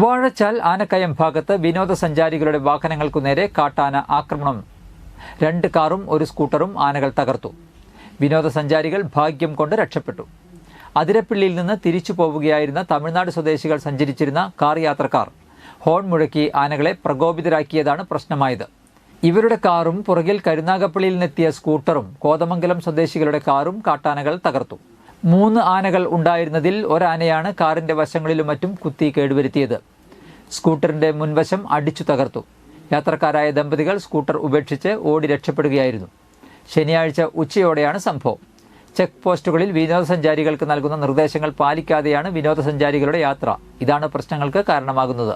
വാഴച്ചാൽ ആനക്കയം ഭാഗത്ത് വിനോദസഞ്ചാരികളുടെ വാഹനങ്ങൾക്കു നേരെ കാട്ടാന ആക്രമണം. 2 കാറും 1 സ്കൂട്ടറും ആനകൾ തകർത്തു. വിനോദസഞ്ചാരികൾ ഭാഗ്യം കൊണ്ട് രക്ഷപ്പെട്ടു. അതിരപ്പിള്ളിയിൽ നിന്ന് തിരിച്ചു പോവുകയായിരുന്ന തമിഴ്നാട് സ്വദേശികൾ സഞ്ചരിച്ചിരുന്ന കാർ യാത്രക്കാർ ഹോൺ മുഴക്കി ആനകളെ പ്രകോപിതരാക്കിയതാണ് പ്രശ്നമായത്. ഇവരുടെ കാറും പുറകിൽ കരുനാഗപ്പള്ളിയിൽ നിന്നെത്തിയ സ്കൂട്ടറും കോതമംഗലം സ്വദേശികളുടെ കാറും കാട്ടാനകൾ തകർത്തു. 3 ആനകൾ ഉണ്ടായിരുന്നതിൽ ഒരാനയാണ് കാറിന്റെ വശങ്ങളിലും മറ്റും കുത്തി കേടുവരുത്തിയത്. സ്കൂട്ടറിന്റെ മുൻവശം അടിച്ചു തകർത്തു. യാത്രക്കാരായ ദമ്പതികൾ സ്കൂട്ടർ ഉപേക്ഷിച്ച് ഓടി രക്ഷപ്പെടുകയായിരുന്നു. ശനിയാഴ്ച ഉച്ചയോടെയാണ് സംഭവം. ചെക്ക് പോസ്റ്റുകളിൽ വിനോദസഞ്ചാരികൾക്ക് നൽകുന്ന നിർദ്ദേശങ്ങൾ പാലിക്കാതെയാണ് വിനോദസഞ്ചാരികളുടെ യാത്ര. ഇതാണ് പ്രശ്നങ്ങൾക്ക് കാരണമാകുന്നത്.